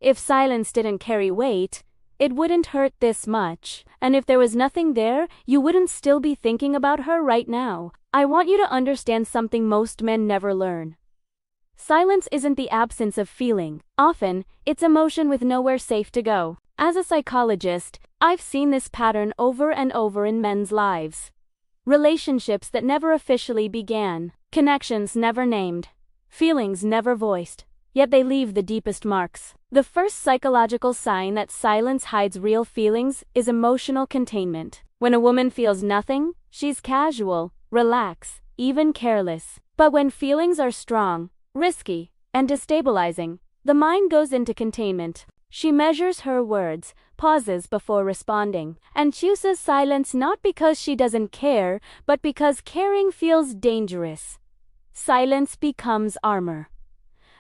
If silence didn't carry weight, it wouldn't hurt this much. And if there was nothing there, you wouldn't still be thinking about her right now. I want you to understand something most men never learn. Silence isn't the absence of feeling. Often, it's emotion with nowhere safe to go. As a psychologist, I've seen this pattern over and over in men's lives. Relationships that never officially began, connections never named, feelings never voiced, yet they leave the deepest marks. The first psychological sign that silence hides real feelings is emotional containment. When a woman feels nothing, she's casual, relaxed, even careless. But when feelings are strong, risky, and destabilizing, the mind goes into containment. She measures her words, pauses before responding, and chooses silence not because she doesn't care, but because caring feels dangerous. Silence becomes armor.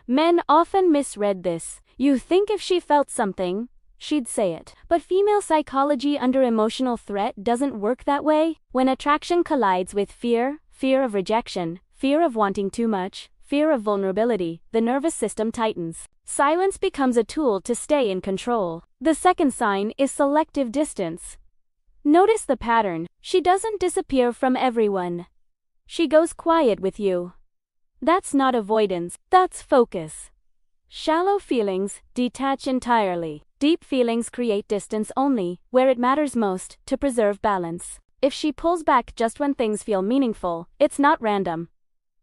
Men often misread this. You think if she felt something, she'd say it. But female psychology under emotional threat doesn't work that way. When attraction collides with fear, fear of rejection, fear of wanting too much, fear of vulnerability, the nervous system tightens. Silence becomes a tool to stay in control. The second sign is selective distance. Notice the pattern. She doesn't disappear from everyone. She goes quiet with you. That's not avoidance, that's focus. Shallow feelings detach entirely. Deep feelings create distance only where it matters most to preserve balance. If she pulls back just when things feel meaningful, it's not random.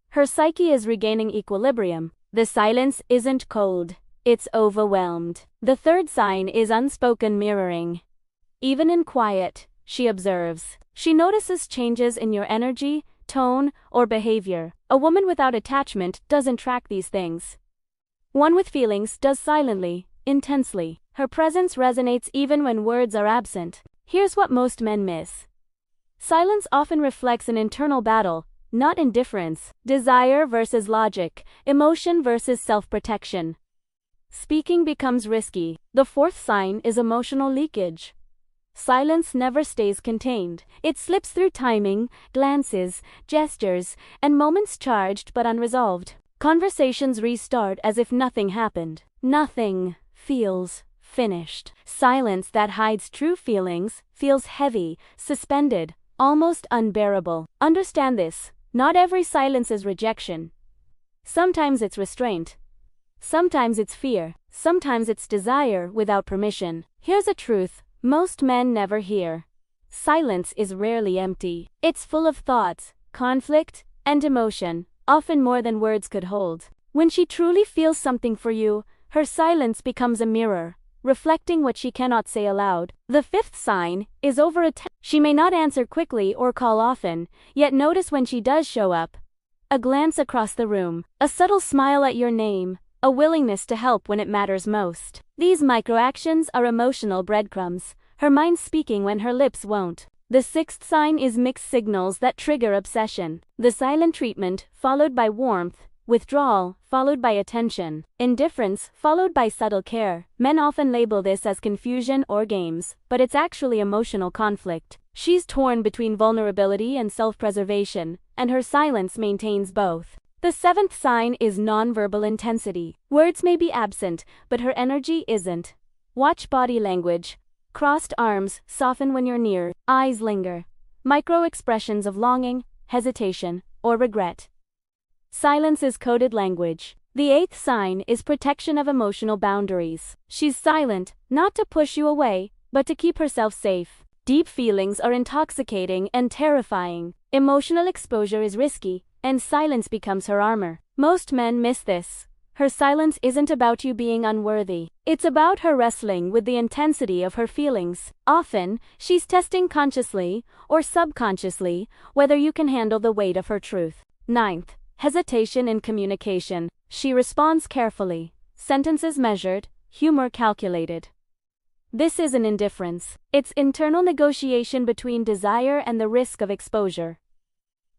Her psyche is regaining equilibrium. The silence isn't cold, it's overwhelmed. The third sign is unspoken mirroring. Even in quiet, she observes. She notices changes in your energy, tone, or behavior. A woman without attachment doesn't track these things. One with feelings does silently, intensely. Her presence resonates even when words are absent. Here's what most men miss. Silence often reflects an internal battle, not indifference. Desire versus logic, emotion versus self-protection. Speaking becomes risky. The fourth sign is emotional leakage. Silence never stays contained. It slips through timing, glances, gestures, and moments charged but unresolved. Conversations restart as if nothing happened. Nothing feels finished. Silence that hides true feelings feels heavy, suspended, almost unbearable. Understand this. Not every silence is rejection. Sometimes it's restraint. Sometimes it's fear. Sometimes it's desire without permission. Here's a truth most men never hear. Silence is rarely empty. It's full of thoughts, conflict, and emotion, often more than words could hold. When she truly feels something for you, her silence becomes a mirror, reflecting what she cannot say aloud. The fifth sign is over-attention. She may not answer quickly or call often, yet notice when she does show up. A glance across the room, a subtle smile at your name, a willingness to help when it matters most. These microactions are emotional breadcrumbs, her mind speaking when her lips won't. The sixth sign is mixed signals that trigger obsession. The silent treatment, followed by warmth, withdrawal, followed by attention, indifference, followed by subtle care. Men often label this as confusion or games, but it's actually emotional conflict. She's torn between vulnerability and self-preservation, and her silence maintains both. The seventh sign is nonverbal intensity. Words may be absent, but her energy isn't. Watch body language. Crossed arms soften when you're near, eyes linger. Micro-expressions of longing, hesitation, or regret. Silence is coded language. The eighth sign is protection of emotional boundaries. She's silent, not to push you away, but to keep herself safe. Deep feelings are intoxicating and terrifying. Emotional exposure is risky, and silence becomes her armor. Most men miss this. Her silence isn't about you being unworthy. It's about her wrestling with the intensity of her feelings. Often, she's testing consciously, or subconsciously, whether you can handle the weight of her truth. Ninth, hesitation in communication. She responds carefully, sentences measured, humor calculated. This isn't indifference. It's internal negotiation between desire and the risk of exposure.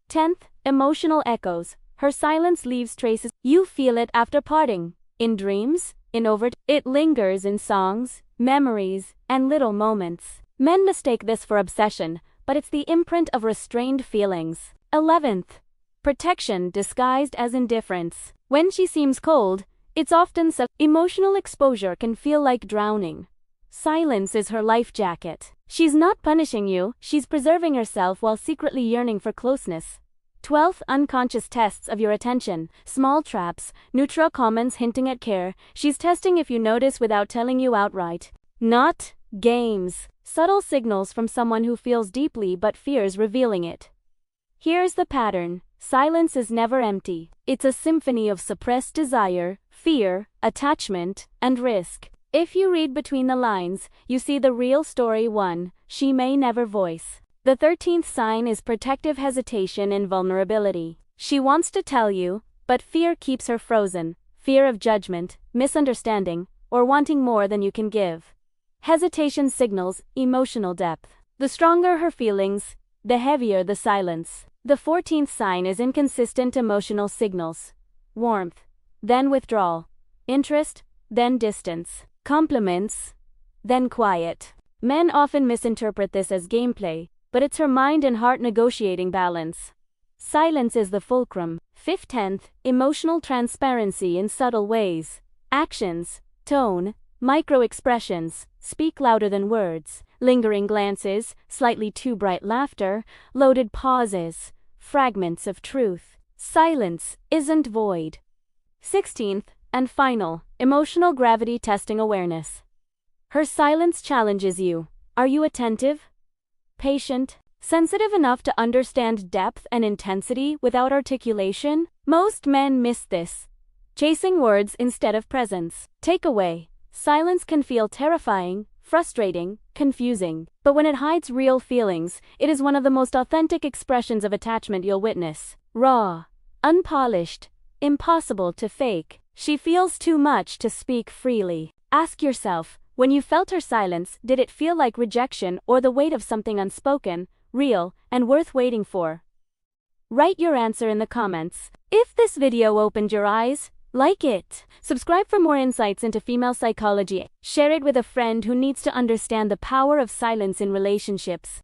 10th, emotional echoes. Her silence leaves traces. You feel it after parting. In dreams, in overt. It lingers in songs, memories, and little moments. Men mistake this for obsession, but it's the imprint of restrained feelings. 11th, protection disguised as indifference. When she seems cold, It's often so. Emotional exposure can feel like drowning. Silence is her life jacket. She's not punishing you, she's preserving herself while secretly yearning for closeness. 12th unconscious tests of your attention. Small traps, neutral comments hinting at care. She's testing if you notice without telling you outright. Not games. Subtle signals from someone who feels deeply but fears revealing it. Here's the pattern. Silence is never empty. It's a symphony of suppressed desire, fear, attachment, and risk. If you read between the lines, you see the real story. 1. She may never voice. The 13th sign is protective hesitation and vulnerability. She wants to tell you, but fear keeps her frozen. Fear of judgment, misunderstanding, or wanting more than you can give. Hesitation signals emotional depth. The stronger her feelings, the heavier the silence. The 14th sign is inconsistent emotional signals. Warmth, then withdrawal. Interest, then distance. Compliments, then quiet. Men often misinterpret this as gameplay, but it's her mind and heart negotiating balance. Silence is the fulcrum. 10th, emotional transparency in subtle ways. Actions, tone, micro-expressions, speak louder than words. Lingering glances, slightly too bright laughter, loaded pauses, fragments of truth. Silence isn't void. 16th, and final, emotional gravity testing awareness. Her silence challenges you. Are you attentive? Patient? Sensitive enough to understand depth and intensity without articulation? Most men miss this. Chasing words instead of presence. Takeaway: silence can feel terrifying, frustrating, confusing, but when it hides real feelings, it is one of the most authentic expressions of attachment you'll witness. Raw, unpolished, impossible to fake. She feels too much to speak freely. Ask yourself, when you felt her silence, did it feel like rejection or the weight of something unspoken, real, and worth waiting for? Write your answer in the comments. If this video opened your eyes, like it. Subscribe for more insights into female psychology. Share it with a friend who needs to understand the power of silence in relationships.